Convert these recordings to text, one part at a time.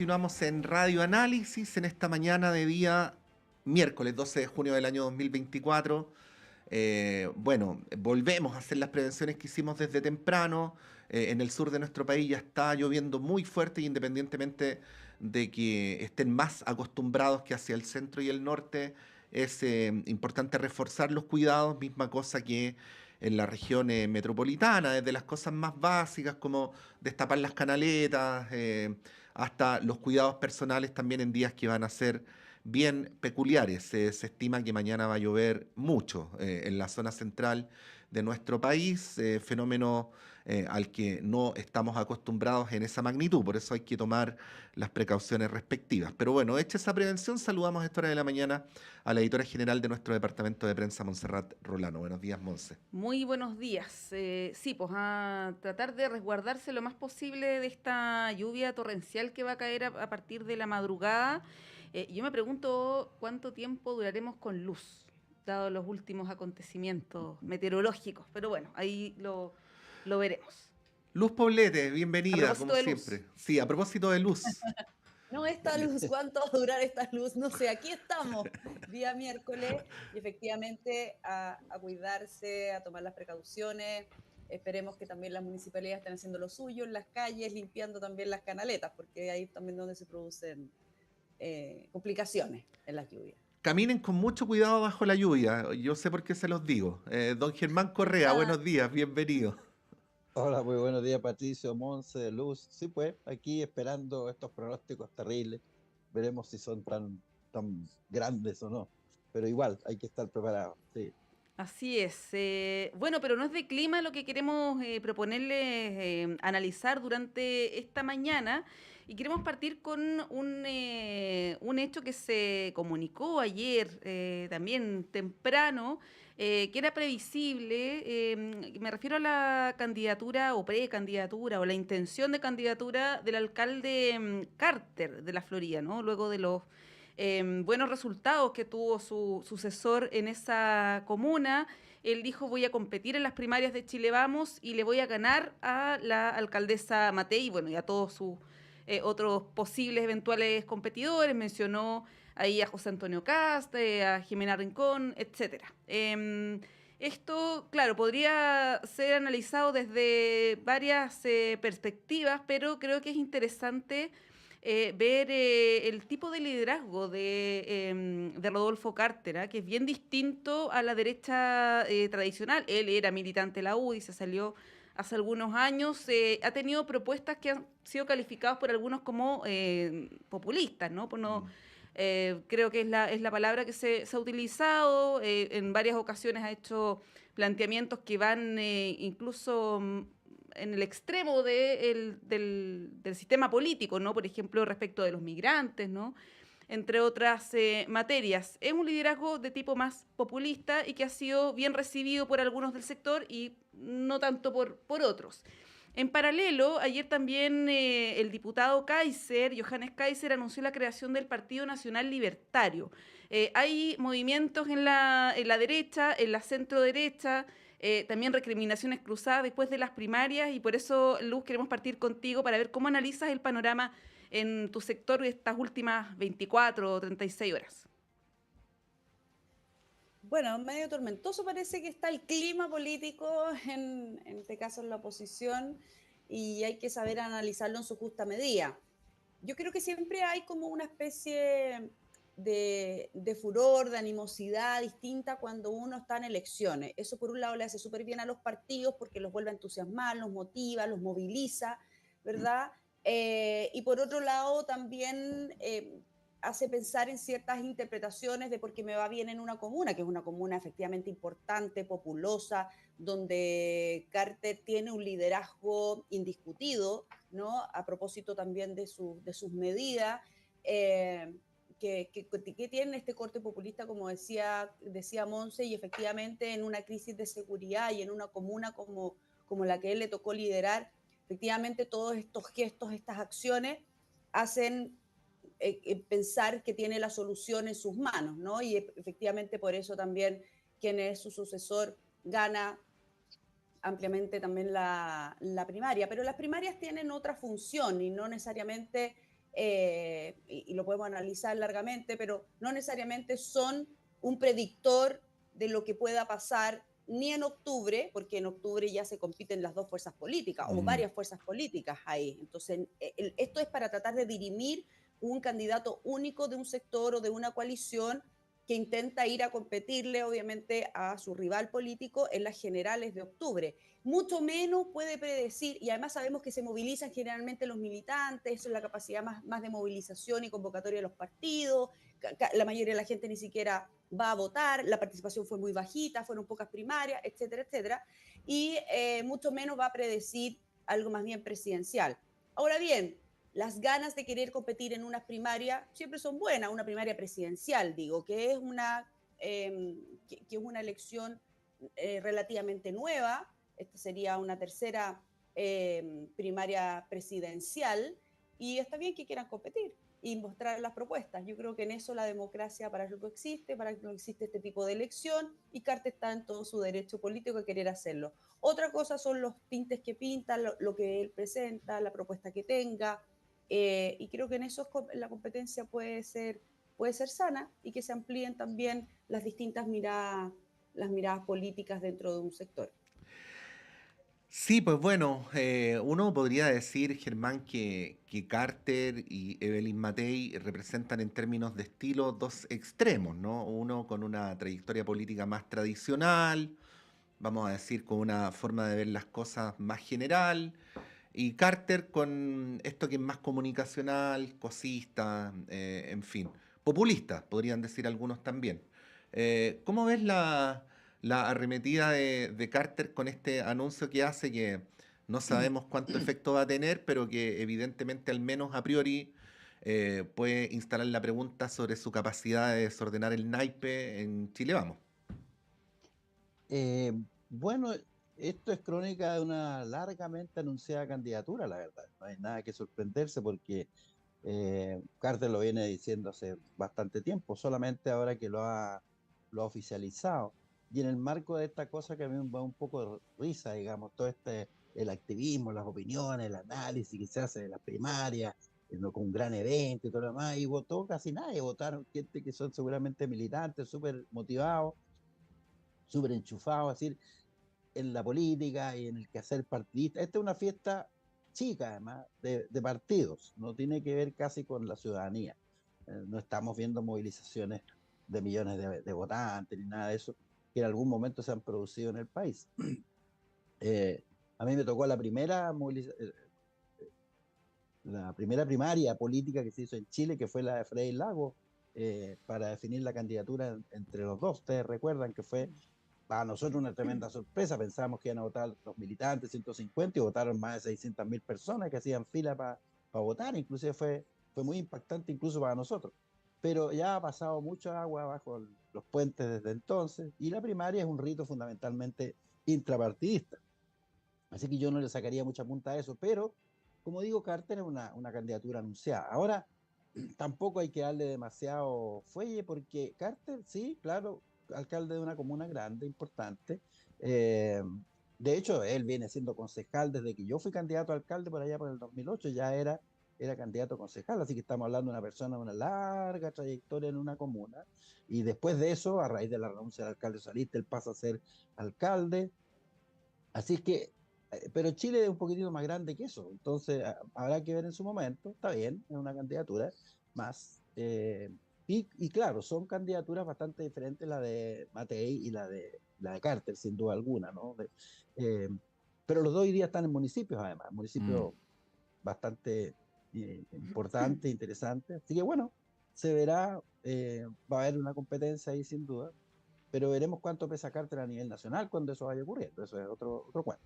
Continuamos en Radio Análisis en esta mañana de día miércoles 12 de junio del año 2024. Bueno, volvemos a hacer las prevenciones que hicimos desde temprano. En el sur de nuestro país ya está lloviendo muy fuerte y independientemente de que estén más acostumbrados que hacia el centro y el norte, es importante reforzar los cuidados, misma cosa que en la región metropolitana, desde las cosas más básicas como destapar las canaletas, hasta los cuidados personales también en días que van a ser bien peculiares. Se estima que mañana va a llover mucho en la zona central de nuestro país, fenómeno al que no estamos acostumbrados en esa magnitud, por eso hay que tomar las precauciones respectivas. Pero bueno, hecha esa prevención, saludamos a esta hora de la mañana a la editora general de nuestro departamento de prensa, Montserrat Rolano. Buenos días, Monse. Muy buenos días. Sí, pues a tratar de resguardarse lo más posible de esta lluvia torrencial que va a caer a partir de la madrugada. Yo me pregunto cuánto tiempo duraremos con luz, dado los últimos acontecimientos meteorológicos. Pero bueno, ahí lo veremos. Luz Poblete, A bienvenida, como propósito de luz. siempre. Sí, a propósito de luz. No, esta luz, ¿cuánto va a durar esta luz? No sé, aquí estamos, día miércoles, y efectivamente a cuidarse, a tomar las precauciones. Esperemos que también las municipalidades estén haciendo lo suyo en las calles, limpiando también las canaletas, porque ahí también donde se producen complicaciones en las lluvias. Caminen con mucho cuidado bajo la lluvia. Yo sé por qué se los digo. Don Germán Correa, Ah, buenos días, bienvenido. Hola, muy buenos días, Patricio, Monse, Luz. Sí, pues, aquí esperando estos pronósticos terribles. Veremos si son tan grandes o no. Pero igual, hay que estar preparados. Sí. Así es. Bueno, pero no es de clima lo que queremos proponerles analizar durante esta mañana y queremos partir con un hecho que se comunicó ayer también temprano, que era previsible. Me refiero a la candidatura o precandidatura o la intención de candidatura del alcalde Carter de la Florida, ¿no? Luego de los buenos resultados que tuvo su sucesor en esa comuna. Él dijo, voy a competir en las primarias de Chile Vamos y le voy a ganar a la alcaldesa Matei, bueno, y a todos sus otros posibles eventuales competidores. Mencionó ahí a José Antonio Cast, a Jimena Rincón, etcétera. Esto, claro, podría ser analizado desde varias perspectivas, pero creo que es interesante ver el tipo de liderazgo de Rodolfo Carter, que es bien distinto a la derecha tradicional. Él era militante de la UDI, se salió hace algunos años, ha tenido propuestas que han sido calificadas por algunos como populistas, ¿no? Por no creo que es la palabra que se ha utilizado. En varias ocasiones ha hecho planteamientos que van incluso en el extremo del sistema político, ¿no? Por ejemplo, respecto de los migrantes, ¿no? Entre otras materias. Es un liderazgo de tipo más populista y que ha sido bien recibido por algunos del sector y no tanto por otros. En paralelo, ayer también el diputado Kaiser, Johannes Kaiser, anunció la creación del Partido Nacional Libertario. Hay movimientos en la derecha, en la centro derecha, también recriminaciones cruzadas después de las primarias y por eso, Luz, queremos partir contigo para ver cómo analizas el panorama en tu sector estas últimas 24 o 36 horas. bueno, medio tormentoso parece que está el clima político, en este caso en la oposición, y hay que saber analizarlo en su justa medida. Yo creo que siempre hay como una especie de furor, de animosidad distinta cuando uno está en elecciones. Eso por un lado le hace súper bien a los partidos porque los vuelve a entusiasmar, los motiva, los moviliza, ¿verdad? Y por otro lado también hace pensar en ciertas interpretaciones de por qué me va bien en una comuna, que es una comuna efectivamente importante, populosa, donde Carter tiene un liderazgo indiscutido, ¿no? A propósito también de sus medidas, que tienen este corte populista, como decía Monse, y efectivamente en una crisis de seguridad y en una comuna como la que él le tocó liderar, efectivamente todos estos gestos, estas acciones hacen pensar que tiene la solución en sus manos, ¿no? Y efectivamente por eso también quien es su sucesor gana ampliamente también la primaria, pero las primarias tienen otra función y no necesariamente y lo podemos analizar largamente, pero no necesariamente son un predictor de lo que pueda pasar ni en octubre, porque en octubre ya se compiten las dos fuerzas políticas o Mm. varias fuerzas políticas ahí. Entonces, esto es para tratar de dirimir un candidato único de un sector o de una coalición que intenta ir a competirle, obviamente, a su rival político en las generales de octubre. Mucho menos puede predecir, y además sabemos que se movilizan generalmente los militantes, eso es la capacidad más de movilización y convocatoria de los partidos, la mayoría de la gente ni siquiera va a votar, la participación fue muy bajita, fueron pocas primarias, etcétera, etcétera, y mucho menos va a predecir algo más bien presidencial. Ahora bien, las ganas de querer competir en unas primarias siempre son buenas, una primaria presidencial, digo, que es que es una elección relativamente nueva. Esta sería una tercera primaria presidencial, y está bien que quieran competir y mostrar las propuestas. Yo creo que en eso la democracia para eso existe, para que no existe este tipo de elección, y Carter está en todo su derecho político de querer hacerlo. Otra cosa son los tintes que pinta, lo que él presenta, la propuesta que tenga, y creo que en eso la competencia puede ser sana, y que se amplíen también las distintas las miradas políticas dentro de un sector. Sí, pues bueno, uno podría decir, Germán, que Carter y Evelyn Matei representan en términos de estilo dos extremos, ¿no? Uno con una trayectoria política más tradicional, vamos a decir, con una forma de ver las cosas más general, y Carter con esto que es más comunicacional, cosista, en fin, populista, podrían decir algunos también. ¿Cómo ves la arremetida de Carter con este anuncio que hace que no sabemos cuánto efecto va a tener, pero que evidentemente al menos a priori puede instalar la pregunta sobre su capacidad de desordenar el naipe en Chile Vamos? Eh, bueno, esto es crónica de una largamente anunciada candidatura, la verdad. No hay nada que sorprenderse porque Carter lo viene diciendo hace bastante tiempo, solamente ahora que lo ha oficializado. Y en el marco de esta cosa que a mí me da un poco de risa, digamos, todo el activismo, las opiniones, el análisis que se hace de las primarias, ¿no? Con un gran evento y todo lo demás, y votó casi nadie, votaron gente que son seguramente militantes, súper motivados, súper enchufados, es decir, en la política y en el quehacer partidista. Esta es una fiesta chica, además, de partidos, no tiene que ver casi con la ciudadanía. No estamos viendo movilizaciones de millones de votantes ni nada de eso que en algún momento se han producido en el país. Eh, a mí me tocó la primera primaria política que se hizo en Chile, que fue la de Frei Lago, para definir la candidatura entre los dos. Ustedes recuerdan que fue para nosotros una tremenda sorpresa. Pensábamos que iban a votar los militantes 150 y votaron más de 600.000 personas que hacían fila para votar. Inclusive fue muy impactante incluso para nosotros. Pero ya ha pasado mucha agua bajo los puentes desde entonces, y la primaria es un rito fundamentalmente intrapartidista. Así que yo no le sacaría mucha punta a eso, pero como digo, Carter es una candidatura anunciada. Ahora, tampoco hay que darle demasiado fuelle, porque Carter, sí, claro, alcalde de una comuna grande, importante. eh, de hecho, él viene siendo concejal desde que yo fui candidato a alcalde por allá por el 2008, ya era candidato a concejal, así que estamos hablando de una persona de una larga trayectoria en una comuna, y después de eso, a raíz de la renuncia del alcalde socialista, él pasa a ser alcalde. Así es que, pero Chile es un poquitito más grande que eso, entonces habrá que ver en su momento, está bien, es una candidatura más. Y claro, son candidaturas bastante diferentes la de Matei y la de Carter, sin duda alguna, ¿no? Eh, pero los dos hoy día están en municipios, además, Mm. municipios bastante importantes, interesantes. Así que bueno, se verá, va a haber una competencia ahí sin duda, pero veremos cuánto pesa Carter a nivel nacional cuando eso vaya ocurriendo. Eso es otro cuento.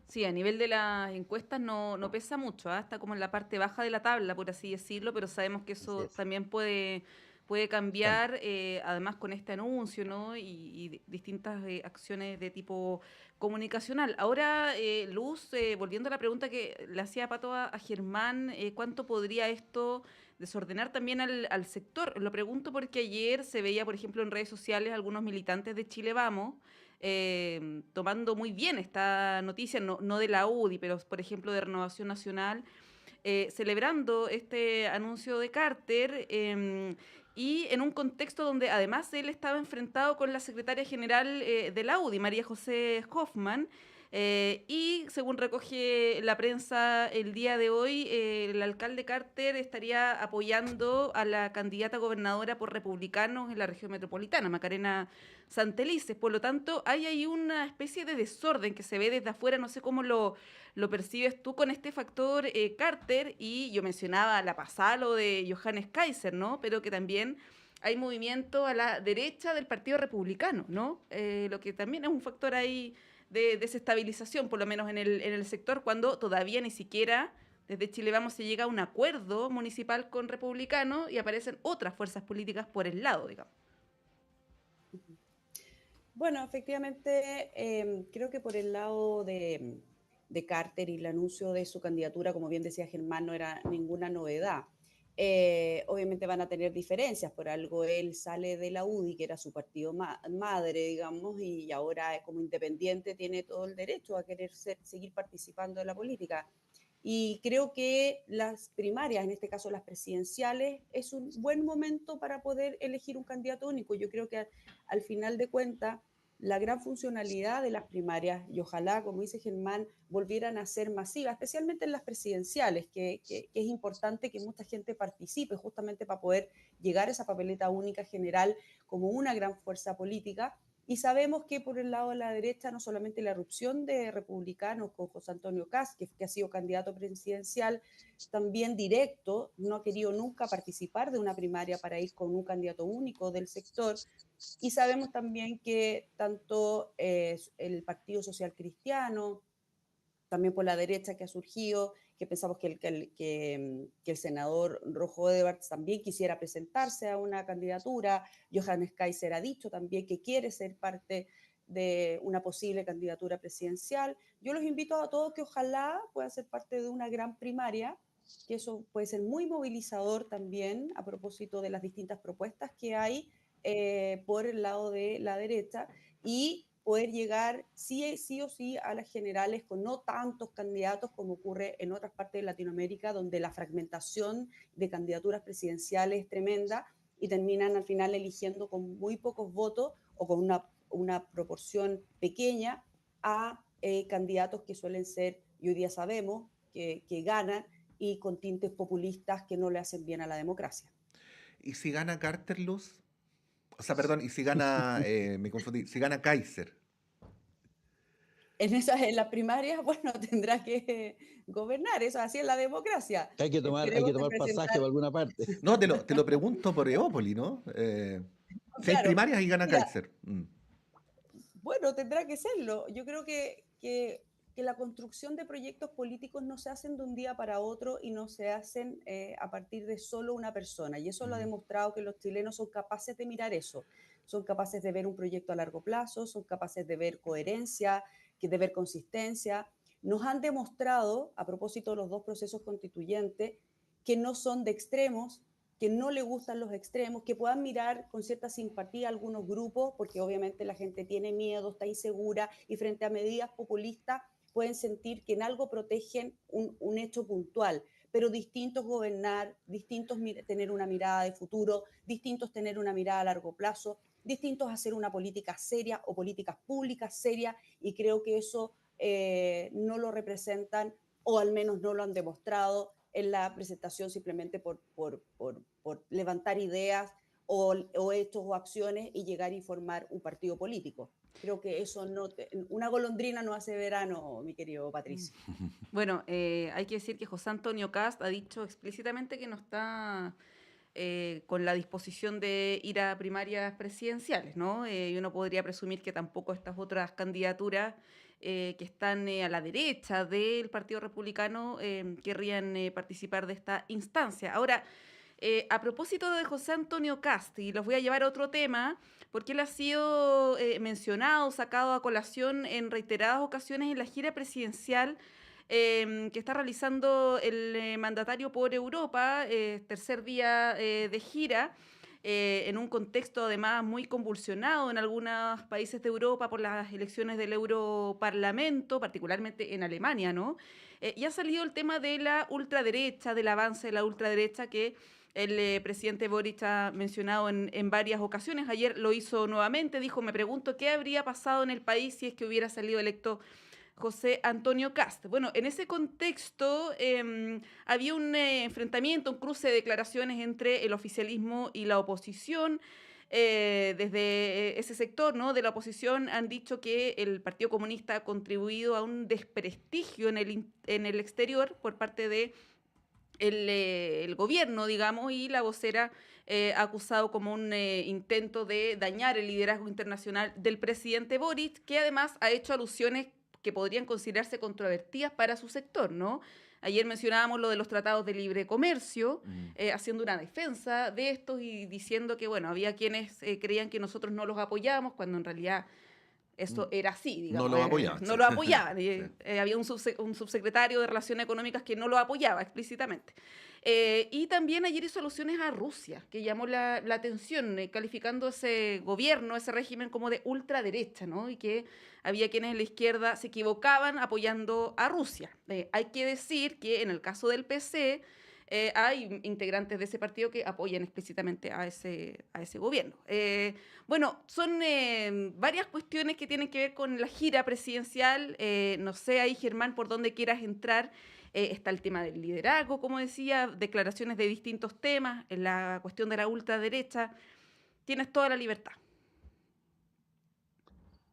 Sí, a nivel de las encuestas no pesa mucho, ¿ah? Está como en la parte baja de la tabla, por así decirlo, pero sabemos que Así eso es. también puede Cambio. cambiar, además con este anuncio, ¿no? Y distintas acciones de tipo comunicacional. Ahora, Luz, volviendo a la pregunta que le hacía Pato a Germán, ¿cuánto podría esto desordenar también al sector? Lo pregunto porque ayer se veía, por ejemplo, en redes sociales algunos militantes de Chile Vamos tomando muy bien esta noticia, no de la UDI, pero por ejemplo de Renovación Nacional, celebrando este anuncio de Carter. Y en un contexto donde además él estaba enfrentado con la secretaria general de la UDI, María José Hoffman, y según recoge la prensa el día de hoy, el alcalde Carter estaría apoyando a la candidata gobernadora por republicanos en la región metropolitana, Macarena Santelices. Por lo tanto, hay ahí una especie de desorden que se ve desde afuera, no sé cómo lo percibes tú con este factor Carter, y yo mencionaba la pasada lo de Johannes Kaiser, ¿no? Pero que también hay movimiento a la derecha del Partido Republicano, ¿no? Lo que también es un factor ahí de desestabilización, por lo menos en el sector, cuando todavía ni siquiera desde Chile Vamos se llega a un acuerdo municipal con republicanos y aparecen otras fuerzas políticas por el lado, digamos. Bueno, efectivamente, creo que por el lado de Carter y el anuncio de su candidatura, como bien decía Germán, no era ninguna novedad. Obviamente van a tener diferencias, por algo él sale de la UDI, que era su partido madre, digamos, y ahora como independiente tiene todo el derecho a querer seguir participando en la política. Y creo que las primarias, en este caso las presidenciales, es un buen momento para poder elegir un candidato único. Yo creo que al final de cuentas, la gran funcionalidad de las primarias, y ojalá, como dice Germán, volvieran a ser masivas, especialmente en las presidenciales, que es importante que mucha gente participe justamente para poder llegar a esa papeleta única general como una gran fuerza política. Y sabemos que por el lado de la derecha, no solamente la erupción de republicanos con José Antonio Kast, que ha sido candidato presidencial también directo, no ha querido nunca participar de una primaria para ir con un candidato único del sector. Y sabemos también que tanto el Partido Social Cristiano, también por la derecha que ha surgido, que pensamos que el senador Rojo Edwards también quisiera presentarse a una candidatura. Johannes Kaiser ha dicho también que quiere ser parte de una posible candidatura presidencial. Yo los invito a todos que ojalá puedan ser parte de una gran primaria, que eso puede ser muy movilizador también a propósito de las distintas propuestas que hay por el lado de la derecha, y poder llegar sí o sí a las generales con no tantos candidatos como ocurre en otras partes de Latinoamérica, donde la fragmentación de candidaturas presidenciales es tremenda y terminan al final eligiendo con muy pocos votos o con una proporción pequeña a candidatos que suelen ser, y hoy día sabemos, que ganan y con tintes populistas que no le hacen bien a la democracia. ¿Y si gana Carter, Luz? O sea, perdón, y si gana, me confundí, si gana Kaiser. En las primarias, bueno, tendrá que gobernar, eso así es la democracia. Hay que tomar Esperemos que pasaje presentar, por alguna parte. No, te lo pregunto por Eópoli, ¿no? Si hay claro, primarias y gana mira, Kaiser. bueno, tendrá que serlo. Yo creo que la construcción de proyectos políticos no se hacen de un día para otro y no se hacen a partir de solo una persona. Y eso lo ha demostrado que los chilenos son capaces de mirar eso. Son capaces de ver un proyecto a largo plazo, son capaces de ver coherencia, de ver consistencia. Nos han demostrado, a propósito de los dos procesos constituyentes, que no son de extremos, que no le gustan los extremos, que puedan mirar con cierta simpatía a algunos grupos, porque obviamente la gente tiene miedo, está insegura, y frente a medidas populistas pueden sentir que en algo protegen un hecho puntual, pero distintos gobernar, distintos tener una mirada de futuro, distintos tener una mirada a largo plazo, distintos hacer una política seria o políticas públicas serias, y creo que eso no lo representan, o al menos no lo han demostrado en la presentación, simplemente por levantar ideas o hechos o acciones y llegar y formar un partido político. Creo que eso una golondrina no hace verano, mi querido Patricio. Bueno, hay que decir que José Antonio Kast ha dicho explícitamente que no está con la disposición de ir a primarias presidenciales, ¿no? Y uno podría presumir que tampoco estas otras candidaturas que están a la derecha del Partido Republicano querrían participar de esta instancia. Ahora, a propósito de José Antonio Kast, y los voy a llevar a otro tema, porque él ha sido mencionado, sacado a colación en reiteradas ocasiones en la gira presidencial que está realizando el mandatario por Europa, tercer día de gira. en un contexto además muy convulsionado en algunos países de Europa por las elecciones del Europarlamento, particularmente en Alemania, ¿no? Y ha salido el tema de la ultraderecha, del avance de la ultraderecha que el presidente Boric ha mencionado en varias ocasiones. Ayer lo hizo nuevamente, dijo, me pregunto qué habría pasado en el país si es que hubiera salido electo José Antonio Kast. Bueno, en ese contexto había un enfrentamiento, un cruce de declaraciones entre el oficialismo y la oposición. Desde ese sector, ¿no?, de la oposición han dicho que el Partido Comunista ha contribuido a un desprestigio en el exterior por parte de el gobierno, digamos, y la vocera ha acusado como un intento de dañar el liderazgo internacional del presidente Boric, que además ha hecho alusiones que podrían considerarse controvertidas para su sector, ¿no? Ayer mencionábamos lo de los tratados de libre comercio, haciendo una defensa de estos y diciendo que, bueno, había quienes creían que nosotros no los apoyábamos, cuando en realidad eso era así, digamos. No lo apoyaban. No lo apoyaban. Sí. Había un subsecretario de Relaciones Económicas que no lo apoyaba explícitamente. Y también ayer hizo alusiones a Rusia, que llamó la atención, calificando ese gobierno, ese régimen como de ultraderecha, ¿no? Y que había quienes en la izquierda se equivocaban apoyando a Rusia. Hay que decir que en el caso del PC, hay integrantes de ese partido que apoyan explícitamente a ese gobierno. Bueno, son varias cuestiones que tienen que ver con la gira presidencial. No sé ahí, Germán, por dónde quieras entrar. Está el tema del liderazgo, como decía, declaraciones de distintos temas, en la cuestión de la ultraderecha. Tienes toda la libertad.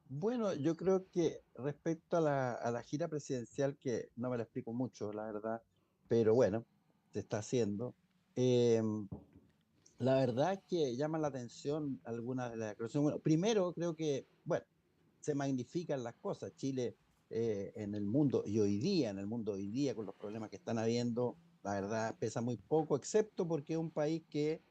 Bueno, yo creo que respecto a la gira presidencial, que no me la explico mucho, la verdad, pero bueno, se está haciendo. em, la verdad es que llama la atención algunas de las declaraciones. Bueno, primero creo que, bueno, se magnifican las cosas. Chile en el mundo, y hoy día, en el mundo hoy día, con los problemas que están habiendo, la verdad pesa muy poco, excepto porque es un país que,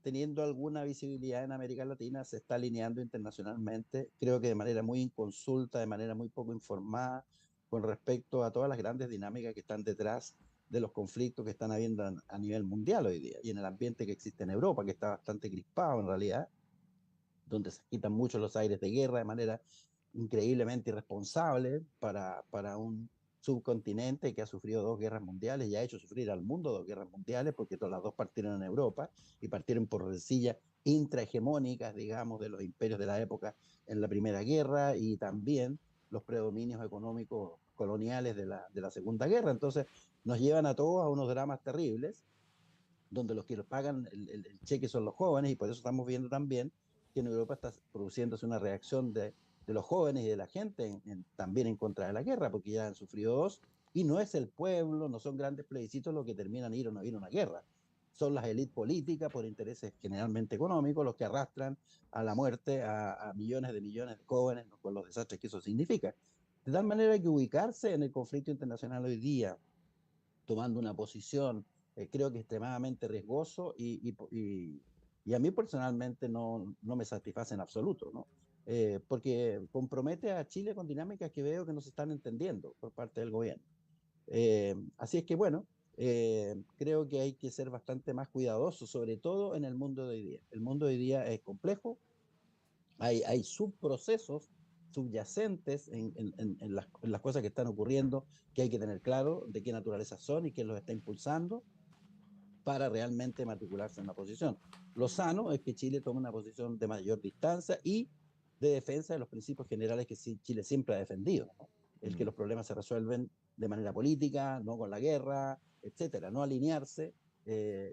teniendo alguna visibilidad en América Latina, se está alineando internacionalmente, creo que de manera muy inconsulta, de manera muy poco informada, con respecto a todas las grandes dinámicas que están detrás de los conflictos que están habiendo a nivel mundial hoy día, y en el ambiente que existe en Europa, que está bastante crispado en realidad, donde se quitan mucho los aires de guerra de manera increíblemente irresponsable para un subcontinente que ha sufrido dos guerras mundiales y ha hecho sufrir al mundo dos guerras mundiales, porque todas las dos partieron en Europa y partieron por rencillas intrahegemónicas, digamos, de los imperios de la época en la Primera Guerra, y también los predominios económicos coloniales de la Segunda Guerra. Entonces nos llevan a todos a unos dramas terribles, donde los que los pagan el cheque son los jóvenes, y por eso estamos viendo también que en Europa está produciéndose una reacción de los jóvenes y de la gente también en contra de la guerra, porque ya han sufrido dos, y no es el pueblo, no son grandes plebiscitos los que terminan ir o no ir a una guerra, son las élites políticas por intereses generalmente económicos los que arrastran a la muerte a millones de jóvenes, ¿no?, con los desastres que eso significa. De tal manera que ubicarse en el conflicto internacional hoy día, tomando una posición, creo que extremadamente riesgoso, y a mí personalmente no me satisface en absoluto, ¿no? Porque compromete a Chile con dinámicas que veo que no se están entendiendo por parte del gobierno. Así es que, bueno, creo que hay que ser bastante más cuidadosos, sobre todo en el mundo de hoy día. El mundo de hoy día es complejo, hay subprocesos subyacentes en las cosas que están ocurriendo, que hay que tener claro de qué naturaleza son y quién los está impulsando para realmente matricularse en la posición. Lo sano es que Chile tome una posición de mayor distancia y de defensa de los principios generales que Chile siempre ha defendido, ¿no? El que los problemas se resuelven de manera política, no con la guerra, etcétera, no alinearse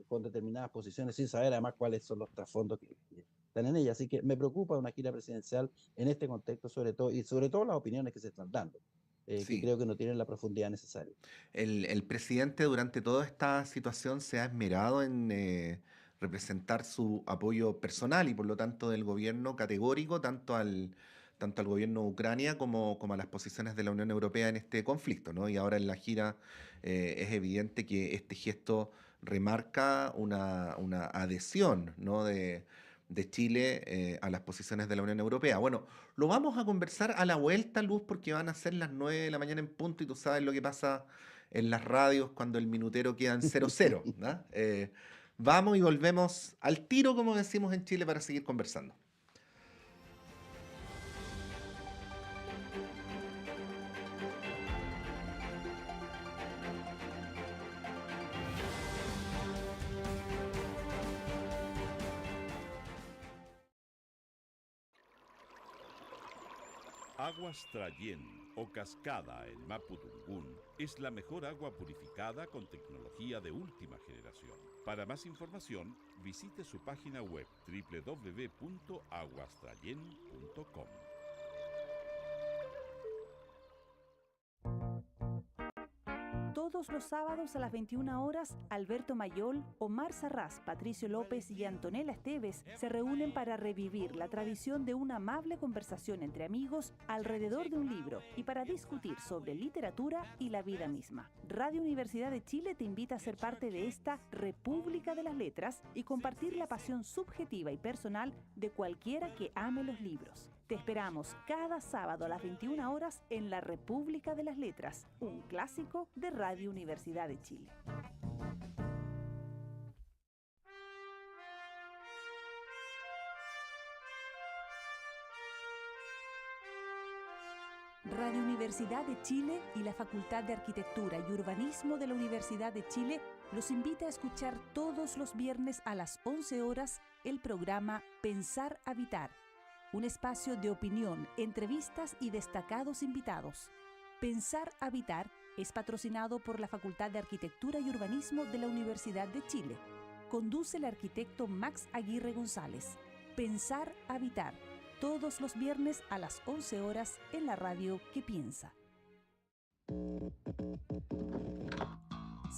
con determinadas posiciones sin saber además cuáles son los trasfondos que están en ella. Así que me preocupa una gira presidencial en este contexto, sobre todo, y sobre todo las opiniones que se están dando, que Sí. creo que no tienen la profundidad necesaria. El presidente durante toda esta situación se ha esmerado en representar su apoyo personal y por lo tanto del gobierno categórico, tanto al gobierno de Ucrania como a las posiciones de la Unión Europea en este conflicto, ¿no? Y ahora en la gira es evidente que este gesto remarca una adhesión, ¿no?, de Chile a las posiciones de la Unión Europea. Bueno, lo vamos a conversar a la vuelta, Luz, porque van a ser las 9 de la mañana en punto y tú sabes lo que pasa en las radios cuando el minutero queda en 0-0, ¿no? Vamos y volvemos al tiro, como decimos en Chile, para seguir conversando. Aguas Trayén o Cascada en Mapudungún es la mejor agua purificada con tecnología de última generación. Para más información, visite su página web www.aguastrayen.com. Todos los sábados a las 21 horas, Alberto Mayol, Omar Sarraz, Patricio López y Antonella Esteves se reúnen para revivir la tradición de una amable conversación entre amigos alrededor de un libro y para discutir sobre literatura y la vida misma. Radio Universidad de Chile te invita a ser parte de esta República de las Letras y compartir la pasión subjetiva y personal de cualquiera que ame los libros. Te esperamos cada sábado a las 21 horas en la República de las Letras, un clásico de Radio Universidad de Chile. Radio Universidad de Chile y la Facultad de Arquitectura y Urbanismo de la Universidad de Chile los invita a escuchar todos los viernes a las 11 horas el programa Pensar Habitar, un espacio de opinión, entrevistas y destacados invitados. Pensar Habitar es patrocinado por la Facultad de Arquitectura y Urbanismo de la Universidad de Chile. Conduce el arquitecto Max Aguirre González. Pensar Habitar, todos los viernes a las 11 horas en la radio que piensa.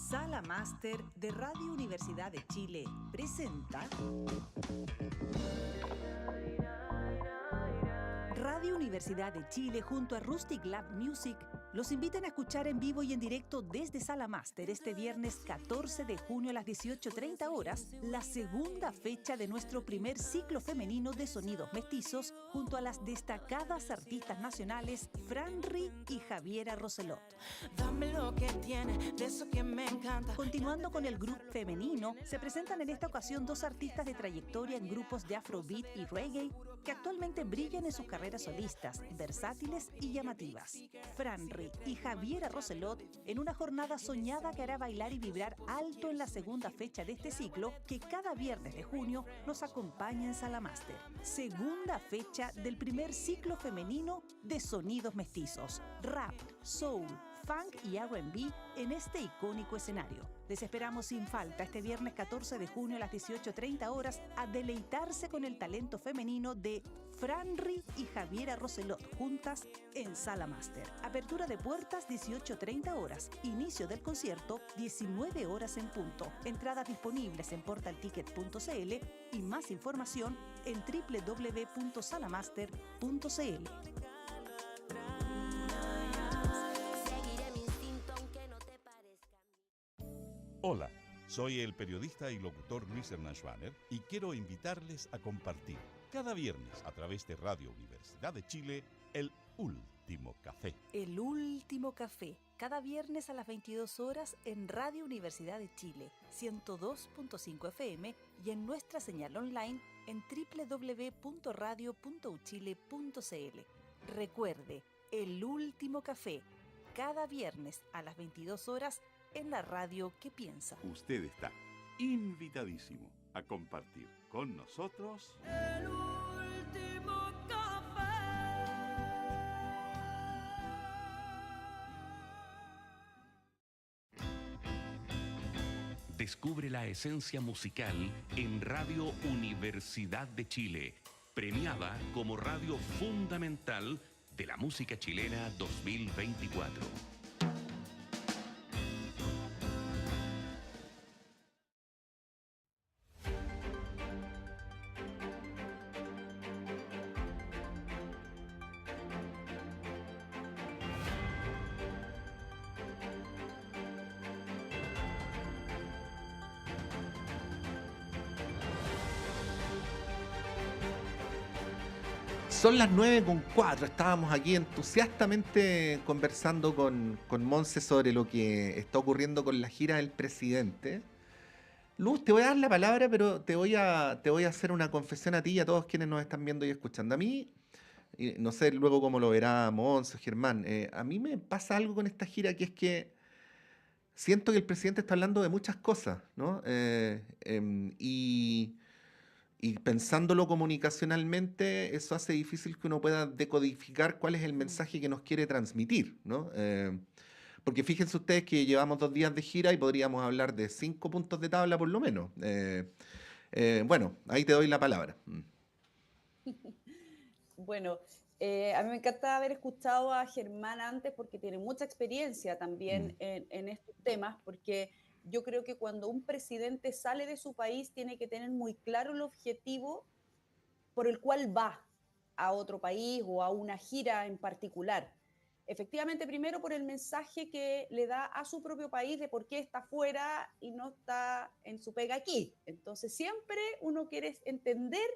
Sala Máster de Radio Universidad de Chile presenta Radio Universidad de Chile junto a Rustic Lab Music los invitan a escuchar en vivo y en directo desde Sala Máster este viernes 14 de junio a las 18:30 horas la segunda fecha de nuestro primer ciclo femenino de sonidos mestizos junto a las destacadas artistas nacionales Franri y Javiera Roselot. Dame lo que tiene, de eso que me encanta. Continuando con el grupo femenino, se presentan en esta ocasión dos artistas de trayectoria en grupos de afrobeat y reggae que actualmente brillan en sus carreras solistas, versátiles y llamativas. Franri y Javiera Roselot en una jornada soñada que hará bailar y vibrar alto en la segunda fecha de este ciclo que cada viernes de junio nos acompaña en Sala Máster. Segunda fecha del primer ciclo femenino de sonidos mestizos, rap, soul, funk y R&B en este icónico escenario. Les esperamos sin falta este viernes 14 de junio a las 18:30 horas a deleitarse con el talento femenino de Franri y Javiera Roselot juntas en Sala Máster. Apertura de puertas 18:30 horas. Inicio del concierto 19 horas en punto. Entradas disponibles en portalticket.cl y más información en www.salamaster.cl. Hola, soy el periodista y locutor Luis Hernán Schwaner y quiero invitarles a compartir cada viernes a través de Radio Universidad de Chile el Último Café. El Último Café, cada viernes a las 22 horas en Radio Universidad de Chile, 102.5 FM y en nuestra señal online en www.radio.uchile.cl. Recuerde, El Último Café, cada viernes a las 22 horas en la radio que piensa. Usted está invitadísimo a compartir con nosotros El último café. Descubre la esencia musical en Radio Universidad de Chile, premiada como radio fundamental de la música chilena 2024. Son las 9:04, estábamos aquí entusiastamente conversando con Monse sobre lo que está ocurriendo con la gira del presidente. Luz, te voy a dar la palabra, pero te voy a hacer una confesión a ti y a todos quienes nos están viendo y escuchando. A mí, y no sé luego cómo lo verá Monse o Germán, a mí me pasa algo con esta gira que es que siento que el presidente está hablando de muchas cosas, ¿no? Y pensándolo comunicacionalmente, eso hace difícil que uno pueda decodificar cuál es el mensaje que nos quiere transmitir, ¿no? Porque fíjense ustedes que llevamos 2 días de gira y podríamos hablar de 5 puntos de tabla por lo menos. Bueno, ahí te doy la palabra. Bueno, a mí me encanta haber escuchado a Germán antes porque tiene mucha experiencia también en estos temas, porque yo creo que cuando un presidente sale de su país tiene que tener muy claro el objetivo por el cual va a otro país o a una gira en particular. Efectivamente, primero por el mensaje que le da a su propio país de por qué está fuera y no está en su pega aquí. Entonces, siempre uno quiere entender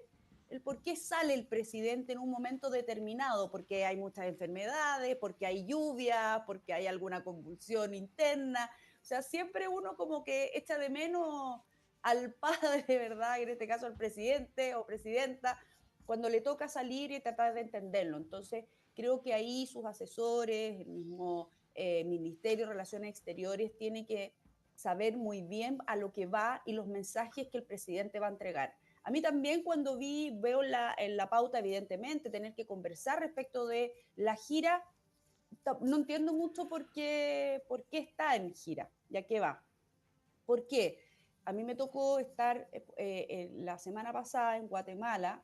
el por qué sale el presidente en un momento determinado, porque hay muchas enfermedades, porque hay lluvia, porque hay alguna convulsión interna. O sea, siempre uno como que echa de menos al padre, de verdad, en este caso al presidente o presidenta, cuando le toca salir y tratar de entenderlo. Entonces, creo que ahí sus asesores, el mismo Ministerio de Relaciones Exteriores, tiene que saber muy bien a lo que va y los mensajes que el presidente va a entregar. A mí también cuando veo en la pauta, evidentemente, tener que conversar respecto de la gira, no entiendo mucho por qué está en gira, ya que va. ¿Por qué? A mí me tocó estar la semana pasada en Guatemala,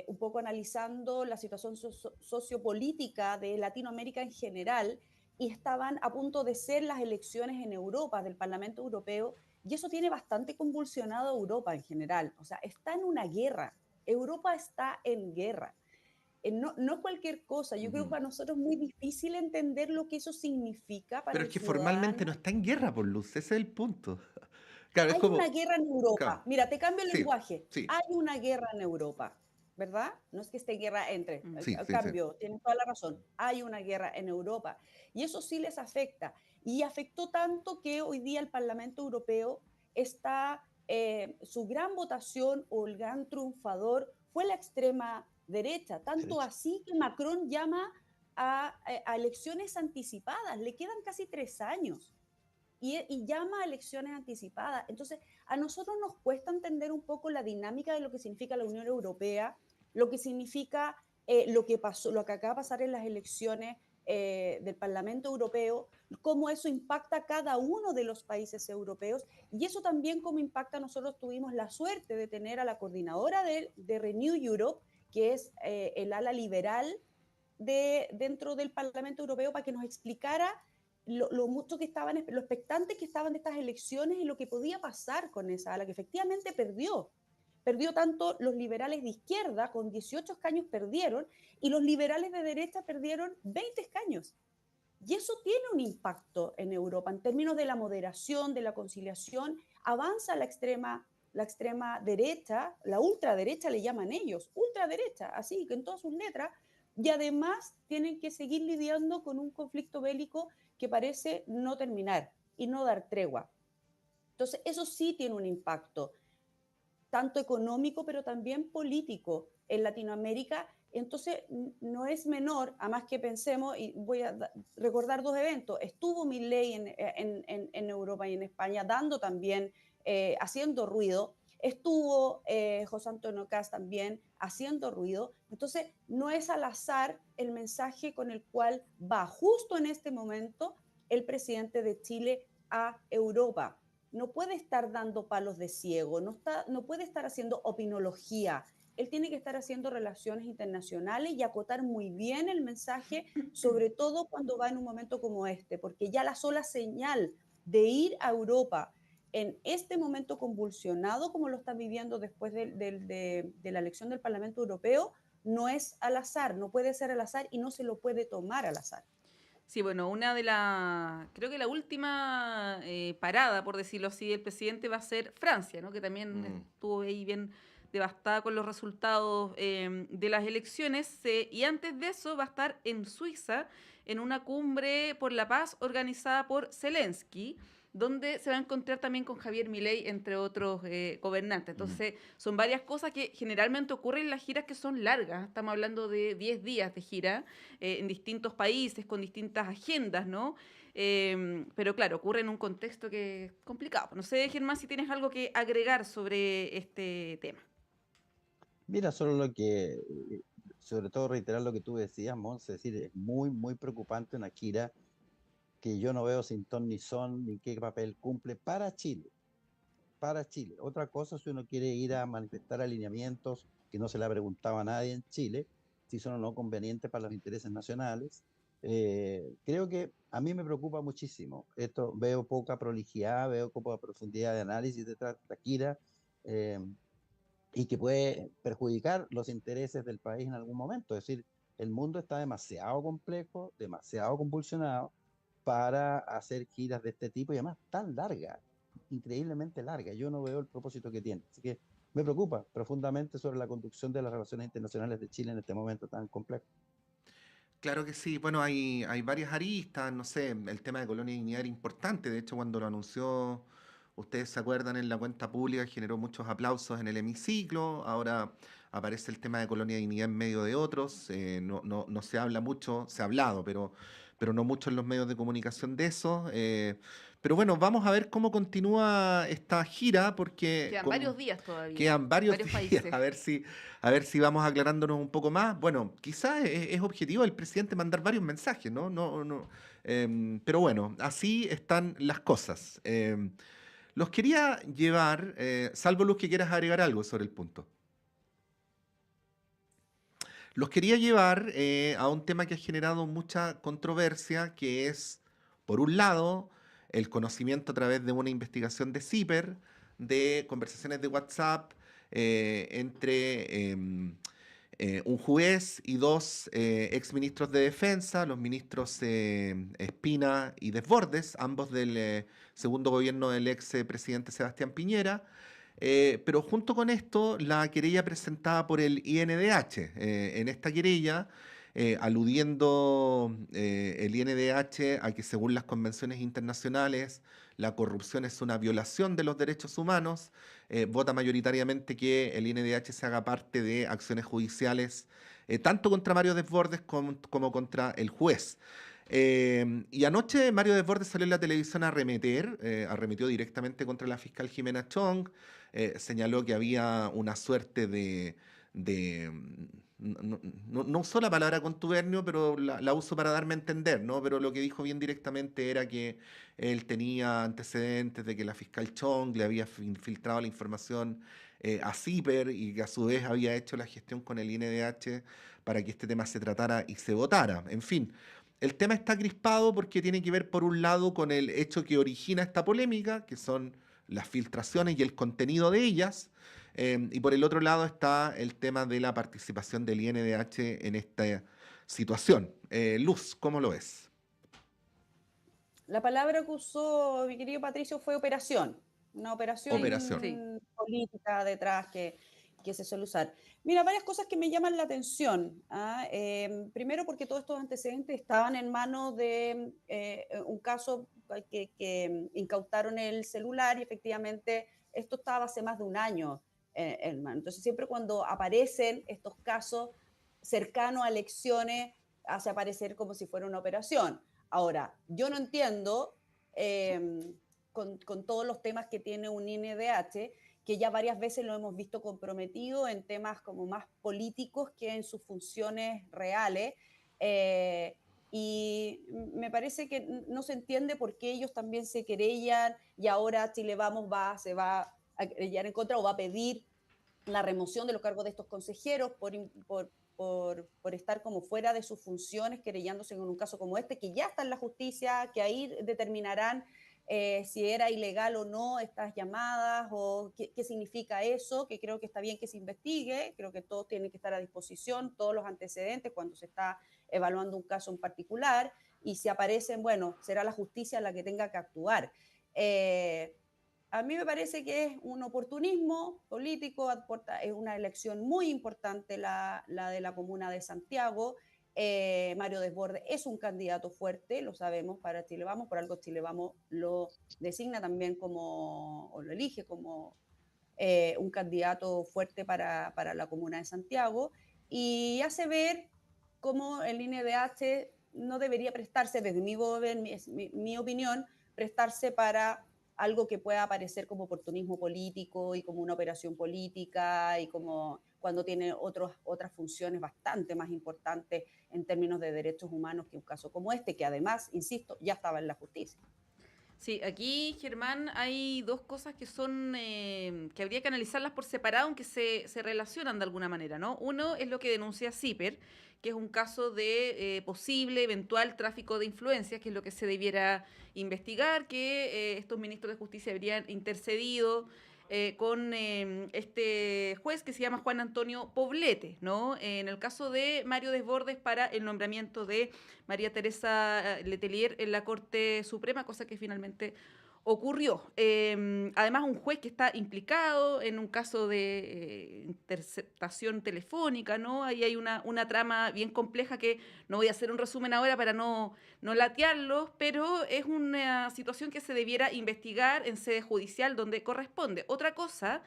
un poco analizando la situación sociopolítica de Latinoamérica en general, y estaban a punto de ser las elecciones en Europa, del Parlamento Europeo, y eso tiene bastante convulsionado a Europa en general. O sea, está en una guerra. Europa está en guerra. No cualquier cosa. Yo creo que para nosotros es muy difícil entender lo que eso significa para Pero es el que formalmente no ciudadano. está en guerra, por Luz, ese es el punto. Claro, es Hay una como, guerra en claro, Europa. Mira, te cambio el sí, lenguaje. sí, Hay una guerra en Europa, ¿verdad? No es que esté guerra entre. Mm. sí, Al sí, sí. cambio, tienes toda la razón. Hay una guerra en Europa. Y eso sí les afecta. Y afectó tanto que hoy día el Parlamento Europeo está, su gran votación o el gran triunfador fue la extrema derecha. Tanto Derecha. así que Macron llama a elecciones anticipadas. Le quedan casi 3 años y llama a elecciones anticipadas. Entonces, a nosotros nos cuesta entender un poco la dinámica de lo que significa la Unión Europea, lo que significa lo que pasó, lo que acaba de pasar en las elecciones del Parlamento Europeo, cómo eso impacta a cada uno de los países europeos y eso también cómo impacta. Nosotros tuvimos la suerte de tener a la coordinadora de Renew Europe, que es el ala liberal dentro del Parlamento Europeo, para que nos explicara lo mucho que estaban, lo expectantes que estaban de estas elecciones y lo que podía pasar con esa ala, que efectivamente perdió. Perdió tanto los liberales de izquierda, con 18 escaños perdieron, y los liberales de derecha perdieron 20 escaños. Y eso tiene un impacto en Europa en términos de la moderación, de la conciliación. Avanza la extrema derecha, la ultraderecha le llaman ellos, ultraderecha, así que en todas sus letras, y además tienen que seguir lidiando con un conflicto bélico que parece no terminar y no dar tregua. Entonces, eso sí tiene un impacto, tanto económico, pero también político en Latinoamérica. Entonces, no es menor, a más que pensemos, y voy a recordar 2 eventos, estuvo Milei en Europa y en España dando también, haciendo ruido, estuvo José Antonio Cast también haciendo ruido. Entonces, no es al azar el mensaje con el cual va justo en este momento el presidente de Chile a Europa. No puede estar dando palos de ciego, no puede estar haciendo opinología. Él tiene que estar haciendo relaciones internacionales y acotar muy bien el mensaje, sobre todo cuando va en un momento como este, porque ya la sola señal de ir a Europa en este momento convulsionado como lo está viviendo después de la elección del Parlamento Europeo, no es al azar, no puede ser al azar y no se lo puede tomar al azar. Sí, bueno, creo que la última parada, por decirlo así, del presidente va a ser Francia, ¿no? Que también estuvo ahí bien devastada con los resultados de las elecciones. Y antes de eso va a estar en Suiza, en una cumbre por la paz organizada por Zelensky, donde se va a encontrar también con Javier Milei, entre otros gobernantes. Entonces, son varias cosas que generalmente ocurren en las giras que son largas. Estamos hablando de 10 días de gira en distintos países, con distintas agendas, ¿no? Pero claro, ocurre en un contexto que es complicado. No sé, Germán, si tienes algo que agregar sobre este tema. Mira, solo lo que, sobre todo reiterar lo que tú decías, Monse, es decir, es muy, muy preocupante una gira que yo no veo sin ton ni son, ni qué papel cumple para Chile. Para Chile. Otra cosa, si uno quiere ir a manifestar alineamientos que no se le ha preguntado a nadie en Chile, si son o no convenientes para los intereses nacionales. Creo que a mí me preocupa muchísimo. Esto veo poca prolijidad, veo poca profundidad de análisis detrás de esta gira, eh, y que puede perjudicar los intereses del país en algún momento. Es decir, el mundo está demasiado complejo, demasiado convulsionado para hacer giras de este tipo y además tan largas, increíblemente largas. Yo no veo el propósito que tiene. Así que me preocupa profundamente sobre la conducción de las relaciones internacionales de Chile en este momento tan complejo. Claro que sí, bueno, hay varias aristas, no sé, el tema de Colonia Dignidad era importante, de hecho cuando lo anunció, ustedes se acuerdan, en la cuenta pública generó muchos aplausos en el hemiciclo, ahora aparece el tema de Colonia Dignidad en medio de otros, no se habla mucho, se ha hablado, pero no mucho en los medios de comunicación de eso, pero bueno, vamos a ver cómo continúa esta gira, porque Quedan varios días todavía, quedan varios varios días, países. a ver si vamos aclarándonos un poco más. Bueno, quizás es objetivo del presidente mandar varios mensajes, ¿no? Pero bueno, así están las cosas. Los quería llevar, salvo Luz que quieras agregar algo sobre el punto. Los quería llevar a un tema que ha generado mucha controversia, que es, por un lado, el conocimiento a través de una investigación de CIPER, de conversaciones de WhatsApp entre un juez y dos exministros de defensa, los ministros Espina y Desbordes, ambos del segundo gobierno del ex presidente Sebastián Piñera. Pero junto con esto, la querella presentada por el INDH. En esta querella, aludiendo el INDH a que según las convenciones internacionales, la corrupción es una violación de los derechos humanos, vota mayoritariamente que el INDH se haga parte de acciones judiciales, tanto contra Mario Desbordes como contra el juez. Y anoche Mario Desbordes salió en la televisión a arremeter, arremetió directamente contra la fiscal Jimena Chong, señaló que había una suerte no usó la palabra contubernio, pero la uso para darme a entender, ¿no? Pero lo que dijo bien directamente era que él tenía antecedentes de que la fiscal Chong le había filtrado la información a CIPER y que a su vez había hecho la gestión con el INDH para que este tema se tratara y se votara. En fin, el tema está crispado porque tiene que ver, por un lado, con el hecho que origina esta polémica, que son las filtraciones y el contenido de ellas, y por el otro lado está el tema de la participación del INDH en esta situación. Luz, ¿cómo lo ves? La palabra que usó mi querido Patricio fue operación, una operación Operación. Sí. política detrás que se suele usar. Mira, varias cosas que me llaman la atención. Primero porque todos estos antecedentes estaban en manos de un caso que incautaron el celular y efectivamente esto estaba hace más de un año en mano. Entonces siempre cuando aparecen estos casos cercanos a elecciones hace aparecer como si fuera una operación. Ahora, yo no entiendo con todos los temas que tiene un INDH, que ya varias veces lo hemos visto comprometido en temas como más políticos que en sus funciones reales. Y me parece que no se entiende por qué ellos también se querellan y ahora Chile Vamos se va a querellar en contra o va a pedir la remoción de los cargos de estos consejeros por estar como fuera de sus funciones, querellándose en un caso como este, que ya está en la justicia, que ahí determinarán si era ilegal o no estas llamadas o qué significa eso, que creo que está bien que se investigue, creo que todos tienen que estar a disposición, todos los antecedentes cuando se está evaluando un caso en particular, y si aparecen, bueno, será la justicia la que tenga que actuar. A mí me parece que es un oportunismo político, es una elección muy importante la de la comuna de Santiago. Mario Desbordes es un candidato fuerte, lo sabemos, para Chile Vamos, por algo Chile Vamos lo designa también como, o lo elige como un candidato fuerte para la comuna de Santiago, y hace ver cómo el INDH no debería prestarse, desde mi opinión, prestarse para algo que pueda aparecer como oportunismo político y como una operación política y como cuando tiene otras funciones bastante más importantes en términos de derechos humanos que un caso como este, que además, insisto, ya estaba en la justicia. Sí, aquí, Germán, hay dos cosas que son que habría que analizarlas por separado, aunque se relacionan de alguna manera, ¿no? Uno es lo que denuncia CIPER, que es un caso de posible, eventual tráfico de influencias, que es lo que se debiera investigar, que estos ministros de justicia habrían intercedido con este juez que se llama Juan Antonio Poblete, ¿no? En el caso de Mario Desbordes para el nombramiento de María Teresa Letelier en la Corte Suprema, cosa que finalmente ocurrió. Además, un juez que está implicado en un caso de interceptación telefónica, ¿no? Ahí hay una trama bien compleja que no voy a hacer un resumen ahora para no latearlo, pero es una situación que se debiera investigar en sede judicial donde corresponde. Otra cosa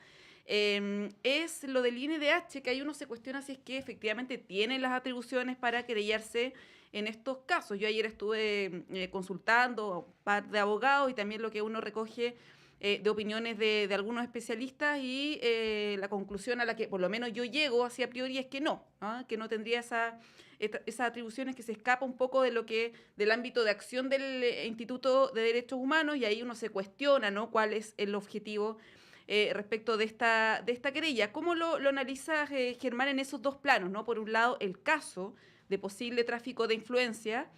es lo del INDH, que ahí uno se cuestiona si es que efectivamente tiene las atribuciones para querellarse en estos casos. Yo ayer estuve consultando a un par de abogados y también lo que uno recoge de opiniones de algunos especialistas y la conclusión a la que por lo menos yo llego así a priori es que no, ¿ah? Que no tendría esas atribuciones, que se escapa un poco de lo que del ámbito de acción del Instituto de Derechos Humanos, y ahí uno se cuestiona, ¿no?, cuál es el objetivo respecto de esta querella. ¿Cómo lo analizas, Germán, en esos dos planos, ¿no? Por un lado, el caso de posible tráfico de influencia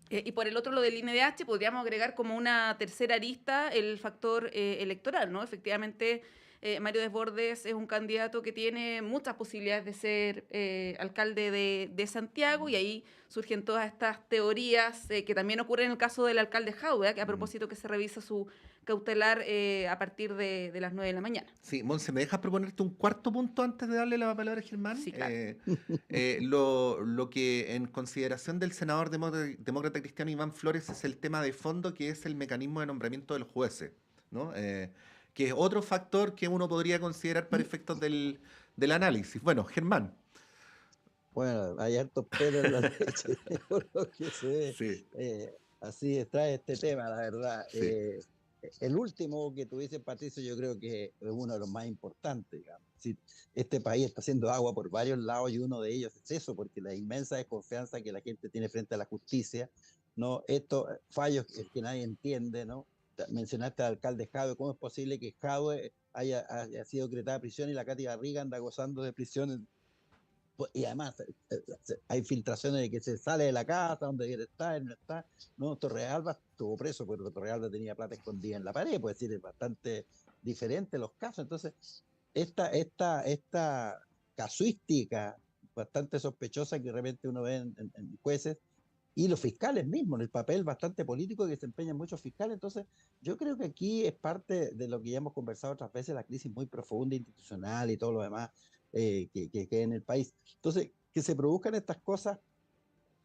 y por el otro lo del INDH, podríamos agregar como una tercera arista el factor electoral, ¿no? Efectivamente, Mario Desbordes es un candidato que tiene muchas posibilidades de ser alcalde de Santiago, y ahí surgen todas estas teorías que también ocurren en el caso del alcalde Jaude, que a propósito que se revisa su cautelar a partir de las 9 de la mañana. Sí, Monse, ¿me dejas proponerte un cuarto punto antes de darle la palabra a Germán? Sí, claro. Lo que en consideración del senador demócrata cristiano Iván Flores es el tema de fondo, que es el mecanismo de nombramiento de los jueces, ¿no? Que es otro factor que uno podría considerar para efectos del análisis. Bueno, Germán. Bueno, hay hartos pelos en la leche, por lo que se ve. Sí, Así trae este tema, la verdad. sí. El último que tú dices, Patricio, yo creo que es uno de los más importantes, digamos. Sí, este país está haciendo agua por varios lados y uno de ellos es eso, porque la inmensa desconfianza que la gente tiene frente a la justicia, ¿no? Estos fallos que nadie entiende, ¿no? Mencionaste al alcalde Jadwe, ¿cómo es posible que Jadwe haya sido decretada prisión y la Katy Barriga anda gozando de prisión? Y además hay filtraciones de que se sale de la casa, donde quiere estar, no está. No, Torrealba estuvo preso, pero Torrealba tenía plata escondida en la pared, puede decir, es bastante diferente los casos. Entonces, esta casuística bastante sospechosa que de repente uno ve en jueces, y los fiscales mismos, el papel bastante político que desempeñan muchos fiscales. Entonces, yo creo que aquí es parte de lo que ya hemos conversado otras veces, la crisis muy profunda institucional y todo lo demás que hay en el país. Entonces, que se produzcan estas cosas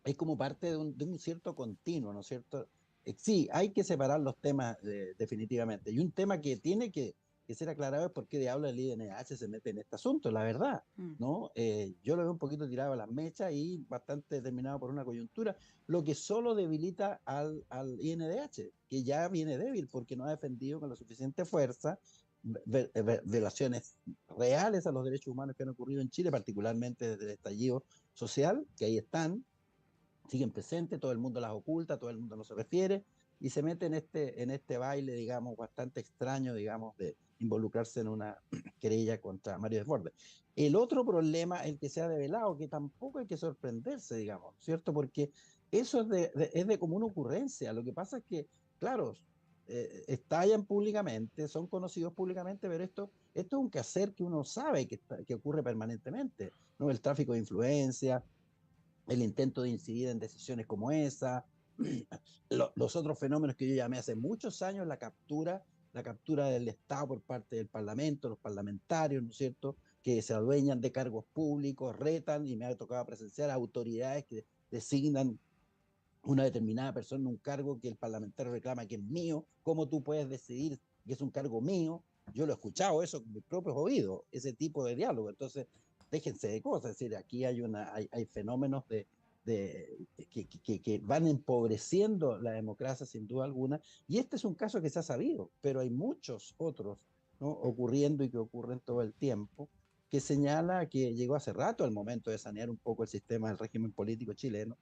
es como parte de un cierto continuo, ¿no es cierto? Sí, hay que separar los temas definitivamente. Y un tema que tiene que ser aclarado es por qué diablos el INH se mete en este asunto, la verdad, ¿no? Yo lo veo un poquito tirado a las mechas y bastante determinado por una coyuntura, lo que solo debilita al INDH, que ya viene débil porque no ha defendido con la suficiente fuerza violaciones reales a los derechos humanos que han ocurrido en Chile, particularmente desde el estallido social, que ahí están, siguen presentes, todo el mundo las oculta, todo el mundo no se refiere, y se mete en este baile, digamos, bastante extraño, digamos, de involucrarse en una querella contra Mario Desbordes. El otro problema, el que se ha develado, que tampoco hay que sorprenderse, digamos, ¿cierto? Porque eso es de común ocurrencia. Lo que pasa es que, claro, estallan públicamente, son conocidos públicamente, pero esto es un quehacer que uno sabe que ocurre permanentemente, ¿no? El tráfico de influencia, el intento de incidir en decisiones como esa, los otros fenómenos que yo llamé hace muchos años, la captura del Estado por parte del Parlamento, los parlamentarios, ¿no es cierto? que se adueñan de cargos públicos, retan, y me ha tocado presenciar autoridades que designan una determinada persona en un cargo que el parlamentario reclama que es mío. ¿Cómo tú puedes decidir que es un cargo mío? Yo lo he escuchado eso con mis propios oídos, ese tipo de diálogo. Entonces, déjense de cosas. Es decir, aquí hay fenómenos que van empobreciendo la democracia sin duda alguna. Y este es un caso que se ha sabido, pero hay muchos otros, ¿no?, ocurriendo y que ocurren todo el tiempo, que señala que llegó hace rato el momento de sanear un poco el sistema del régimen político chileno,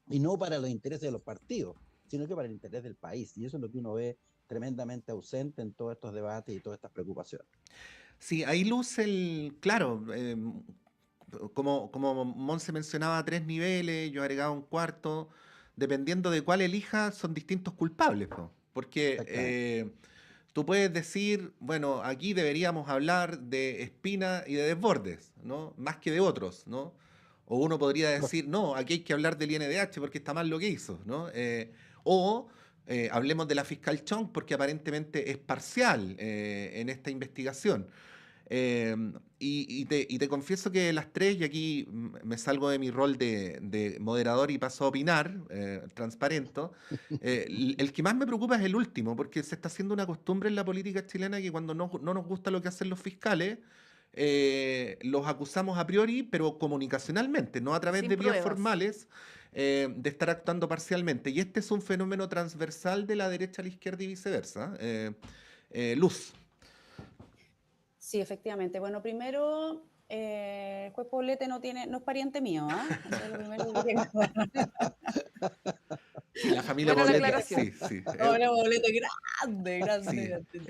y no para los intereses de los partidos, sino que para el interés del país. Y eso es lo que uno ve tremendamente ausente en todos estos debates y todas estas preocupaciones. Sí, ahí luce claro, como Monse mencionaba, 3 niveles, yo agregaba un cuarto, dependiendo de cuál elija, son distintos culpables, po. Porque tú puedes decir, bueno, aquí deberíamos hablar de Espina y de Desbordes, ¿no? Más que de otros, ¿no? O uno podría decir, no, aquí hay que hablar del INDH porque está mal lo que hizo, ¿no? O hablemos de la fiscal Chong porque aparentemente es parcial en esta investigación. Eh, y te confieso que las tres, y aquí me salgo de mi rol de moderador y paso a opinar, transparento, el que más me preocupa es el último, porque se está haciendo una costumbre en la política chilena que cuando no nos gusta lo que hacen los fiscales, los acusamos a priori, pero comunicacionalmente, no a través Sin de vías pruebas. formales, de estar actuando parcialmente. Y este es un fenómeno transversal de la derecha a la izquierda y viceversa. Luz. Sí, efectivamente. Bueno, primero, el juez Poblete no es pariente mío, ¿ah? Eso es lo primero que quería Sí, la familia Buena la Poblete, aclaración. sí, sí. Ahora Poblete grande, Sí, grande en Chile.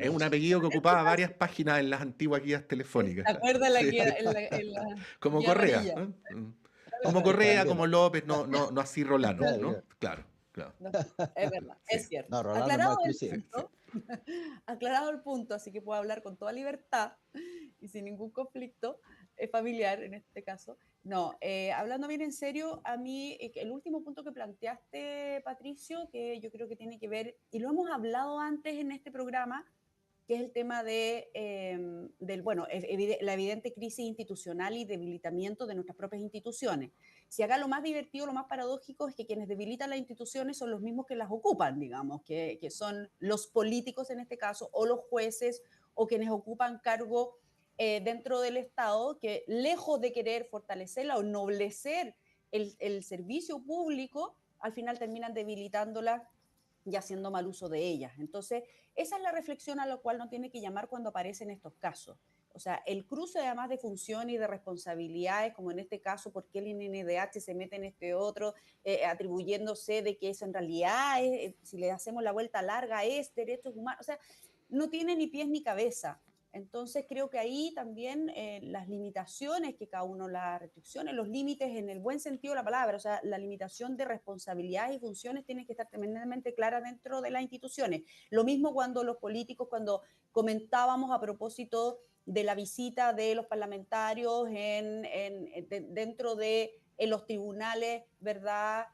es un apellido que En este ocupaba varias caso, páginas en las antiguas guías telefónicas. ¿te acuerdas la Sí. guía, en la Como guía Correa, amarilla? ¿no? Tal Como cual. Correa, También, como López, no así Rolano, claro, ¿no? claro. Claro, claro. No, es verdad, Sí, es cierto. No, Rolando es Aclarado más el sí, exclusivo. sí. punto, aclarado el punto, así que puedo hablar con toda libertad y sin ningún conflicto familiar en este caso. No, hablando bien en serio, a mí el último punto que planteaste, Patricio, que yo creo que tiene que ver, y lo hemos hablado antes en este programa, que es el tema la evidente crisis institucional y debilitamiento de nuestras propias instituciones. Si acá lo más divertido, lo más paradójico es que quienes debilitan las instituciones son los mismos que las ocupan, digamos, que son los políticos en este caso, o los jueces, o quienes ocupan cargo dentro del Estado, que lejos de querer fortalecerla o ennoblecer el servicio público, al final terminan debilitándola y haciendo mal uso de ellas. Entonces, esa es la reflexión a la cual no tiene que llamar cuando aparecen estos casos. O sea, el cruce además de funciones y de responsabilidades, como en este caso, ¿por qué el INDH se mete en este otro, atribuyéndose de que eso en realidad, si le hacemos la vuelta larga, es derechos humanos? O sea, no tiene ni pies ni cabeza. Entonces creo que ahí también las limitaciones que cada uno, las restricciones, los límites en el buen sentido de la palabra, o sea, la limitación de responsabilidades y funciones tienen que estar tremendamente claras dentro de las instituciones. Lo mismo cuando los políticos, cuando comentábamos a propósito de la visita de los parlamentarios dentro de los tribunales, ¿verdad?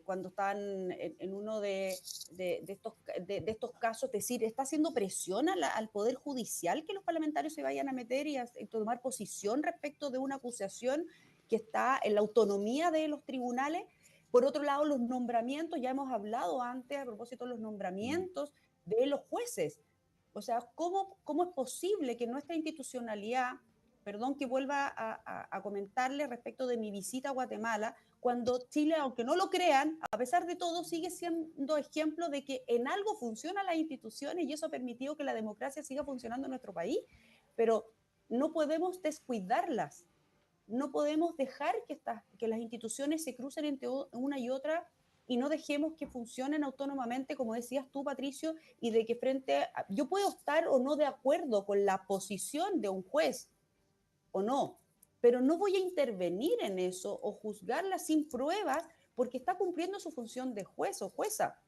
Cuando están en uno de estos casos, es decir, está haciendo presión al Poder Judicial que los parlamentarios se vayan a meter y tomar posición respecto de una acusación que está en la autonomía de los tribunales. Por otro lado, los nombramientos, ya hemos hablado antes a propósito de los nombramientos de los jueces. O sea, ¿cómo es posible que nuestra institucionalidad, perdón que vuelva a comentarle respecto de mi visita a Guatemala, cuando Chile, aunque no lo crean, a pesar de todo, sigue siendo ejemplo de que en algo funcionan las instituciones y eso ha permitido que la democracia siga funcionando en nuestro país, pero no podemos descuidarlas, no podemos dejar que las instituciones se crucen entre una y otra y no dejemos que funcionen autónomamente, como decías tú, Patricio, y de que yo puedo estar o no de acuerdo con la posición de un juez o no, pero no voy a intervenir en eso o juzgarla sin pruebas porque está cumpliendo su función de juez o jueza.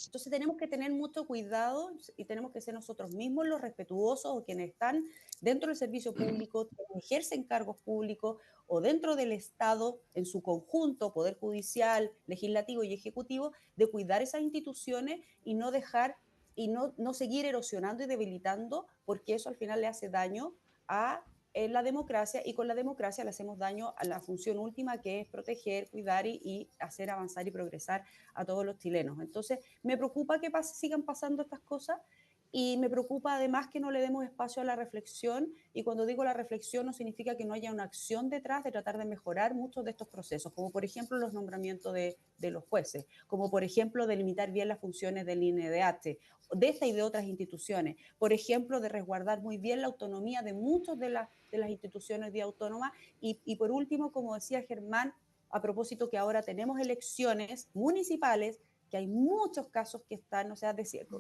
Entonces tenemos que tener mucho cuidado y tenemos que ser nosotros mismos los respetuosos o quienes están dentro del servicio público, quienes ejercen cargos públicos o dentro del Estado en su conjunto, Poder Judicial, Legislativo y Ejecutivo, de cuidar esas instituciones y no dejar y no seguir erosionando y debilitando, porque eso al final le hace daño a la democracia, y con la democracia le hacemos daño a la función última, que es proteger, cuidar y hacer avanzar y progresar a todos los chilenos. Entonces, me preocupa que sigan pasando estas cosas, y me preocupa además que no le demos espacio a la reflexión, y cuando digo la reflexión no significa que no haya una acción detrás de tratar de mejorar muchos de estos procesos, como por ejemplo los nombramientos de los jueces, como por ejemplo delimitar bien las funciones del INDH, de esta y de otras instituciones, por ejemplo de resguardar muy bien la autonomía de muchas de las instituciones de autónomas, y por último, como decía Germán, a propósito que ahora tenemos elecciones municipales, que hay muchos casos que están, o sea,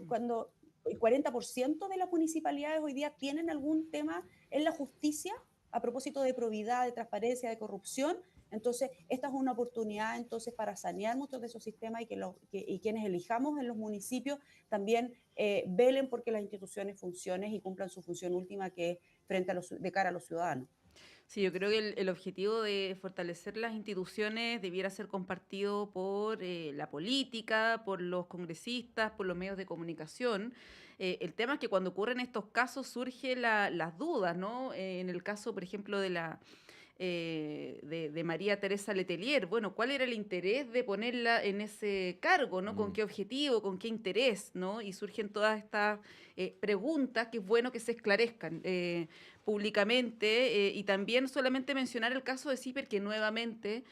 cuando el 40% de las municipalidades hoy día tienen algún tema en la justicia a propósito de probidad, de transparencia, de corrupción. Entonces, esta es una oportunidad entonces para sanear muchos de esos sistemas, y quienes elijamos en los municipios también velen porque las instituciones funcionen y cumplan su función última, que es de cara a los ciudadanos. Sí, yo creo que el objetivo de fortalecer las instituciones debiera ser compartido por la política, por los congresistas, por los medios de comunicación. El tema es que cuando ocurren estos casos surgen las dudas, ¿no? En el caso, por ejemplo, de María Teresa Letelier. Bueno, ¿cuál era el interés de ponerla en ese cargo, ¿no? ¿Con qué objetivo, con qué interés, ¿no? Y surgen todas estas preguntas que es bueno que se esclarezcan públicamente, y también solamente mencionar el caso de CIPER, que nuevamente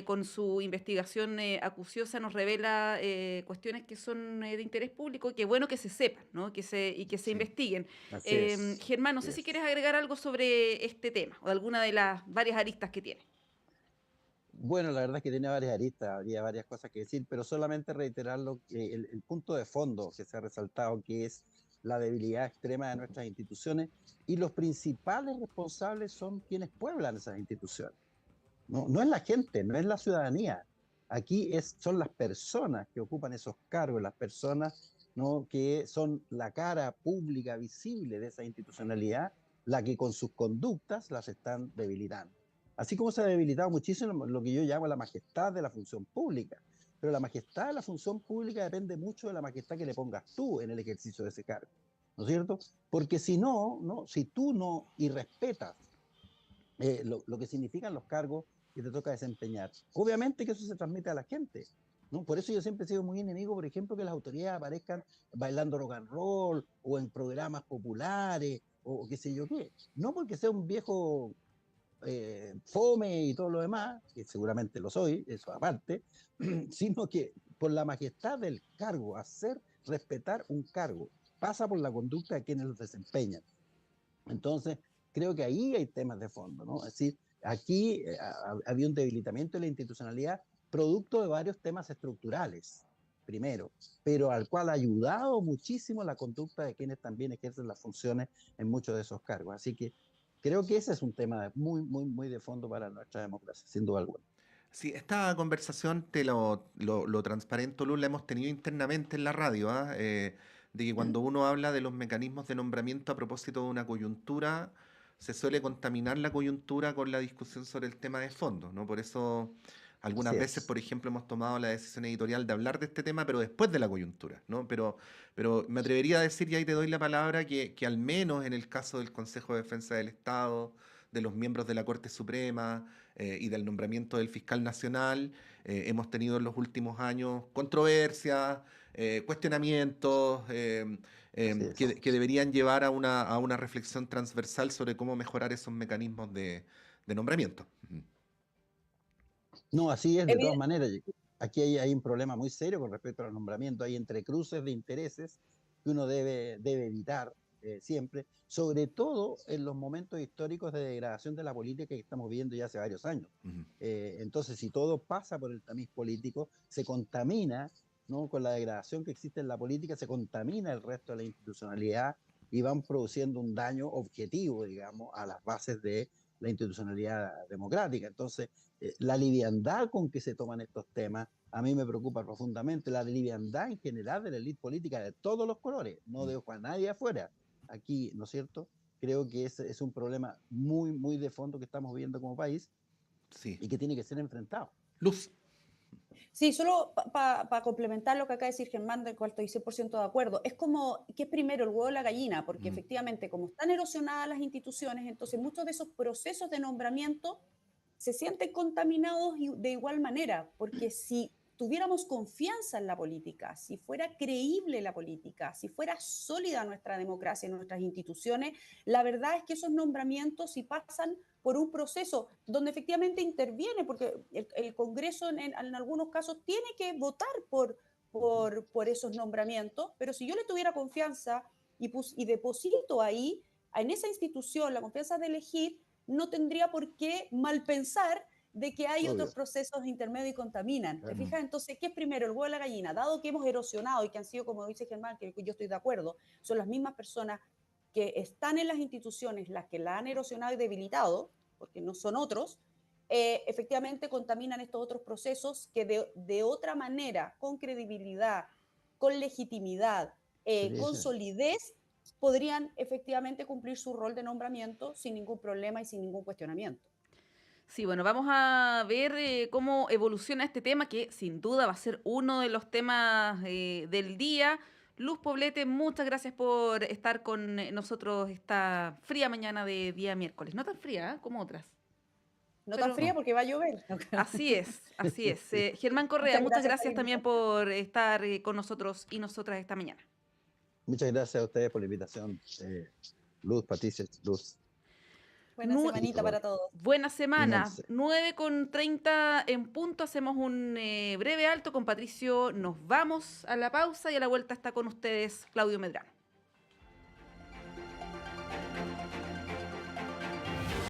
con su investigación acuciosa nos revela cuestiones que son de interés público, y que bueno que se sepan, ¿no? Y que se investiguen. Así es. Germán, no sé si quieres agregar algo sobre este tema o alguna de las varias aristas que tiene. Bueno, la verdad es que tiene varias aristas, habría varias cosas que decir, pero solamente reiterar el punto de fondo que se ha resaltado, que es la debilidad extrema de nuestras instituciones, y los principales responsables son quienes pueblan esas instituciones. No es la gente, no es la ciudadanía. Aquí son las personas que ocupan esos cargos, las personas, ¿no?, que son la cara pública, visible de esa institucionalidad, la que con sus conductas las están debilitando. Así como se ha debilitado muchísimo lo que yo llamo la majestad de la función pública. Pero la majestad de la función pública depende mucho de la majestad que le pongas tú en el ejercicio de ese cargo, ¿no es cierto? Porque si si tú no irrespetas lo que significan los cargos que te toca desempeñar, obviamente que eso se transmite a la gente, ¿no? Por eso yo siempre he sido muy enemigo, por ejemplo, que las autoridades aparezcan bailando rock and roll o en programas populares o qué sé yo qué. No porque sea un viejo fome y todo lo demás, que seguramente lo soy, eso aparte, sino que por la majestad del cargo, hacer respetar un cargo, pasa por la conducta de quienes lo desempeñan. Entonces, creo que ahí hay temas de fondo, ¿no? Es decir, aquí había un debilitamiento de la institucionalidad producto de varios temas estructurales, primero, pero al cual ha ayudado muchísimo la conducta de quienes también ejercen las funciones en muchos de esos cargos. Así que creo que ese es un tema muy, muy, muy de fondo para nuestra democracia, sin duda alguna. Sí, esta conversación lo transparento, Luz, la hemos tenido internamente en la radio, ¿ah? De que cuando uno habla de los mecanismos de nombramiento a propósito de una coyuntura, se suele contaminar la coyuntura con la discusión sobre el tema de fondo, ¿no? Por eso algunas Así veces, es. por ejemplo, hemos tomado la decisión editorial de hablar de este tema, pero después de la coyuntura, ¿no? Pero me atrevería a decir, y ahí te doy la palabra, que al menos en el caso del Consejo de Defensa del Estado, de los miembros de la Corte Suprema y del nombramiento del fiscal nacional, hemos tenido en los últimos años controversias, cuestionamientos Así es. que deberían llevar a una reflexión transversal sobre cómo mejorar esos mecanismos de nombramiento. Ujú. No, así es, de todas maneras. Aquí hay un problema muy serio con respecto a los nombramientos. Hay entrecruces de intereses que uno debe evitar siempre, sobre todo en los momentos históricos de degradación de la política que estamos viendo ya hace varios años. Ujú. Entonces, si todo pasa por el tamiz político, se contamina, ¿no?, con la degradación que existe en la política, se contamina el resto de la institucionalidad y van produciendo un daño objetivo, digamos, a las bases de la institucionalidad democrática. Entonces, la liviandad con que se toman estos temas a mí me preocupa profundamente, la liviandad en general de la élite política de todos los colores, no dejo a nadie afuera. Aquí, ¿no es cierto? Creo que ese es un problema muy, muy de fondo que estamos viendo como país Sí. y que tiene que ser enfrentado. Luz. Sí, solo para complementar lo que acaba de decir Germán, del cual estoy 100% de acuerdo, es como, ¿qué es primero, el huevo o la gallina? Porque efectivamente, como están erosionadas las instituciones, entonces muchos de esos procesos de nombramiento se sienten contaminados de igual manera, porque si tuviéramos confianza en la política, si fuera creíble la política, si fuera sólida nuestra democracia y nuestras instituciones, la verdad es que esos nombramientos, si pasan por un proceso donde efectivamente interviene, porque el Congreso en algunos casos tiene que votar por esos nombramientos, pero si yo le tuviera confianza y deposito ahí, en esa institución, la confianza de elegir, no tendría por qué mal pensar de que hay otros Obvio. procesos intermedios y contaminan. ¿Te Claro. fijas? Entonces, ¿qué es primero, el huevo o la gallina? Dado que hemos erosionado y que han sido, como dice Germán, que yo estoy de acuerdo, son las mismas personas que están en las instituciones las que la han erosionado y debilitado, porque no son otros, efectivamente contaminan estos otros procesos que de otra manera, con credibilidad, con legitimidad, con Patricia, solidez, podrían efectivamente cumplir su rol de nombramiento sin ningún problema y sin ningún cuestionamiento. Sí, bueno, vamos a ver cómo evoluciona este tema, que sin duda va a ser uno de los temas del día. Luz Poblete, muchas gracias por estar con nosotros esta fría mañana de día miércoles. No tan fría como otras. No Pero tan fría porque va a llover. así es, así es. Germán Correa, Muchas muchas gracias por gracias la también invitación. por estar con nosotros y nosotras esta mañana. muchas gracias a ustedes por la invitación. Luz, Patricia, Luz. Buena Nu- semanita para todos. Buena Y semana, Monse. 9:30 en punto, hacemos un breve alto con Patricio, nos vamos a la pausa y a la vuelta está con ustedes Claudio Medrano.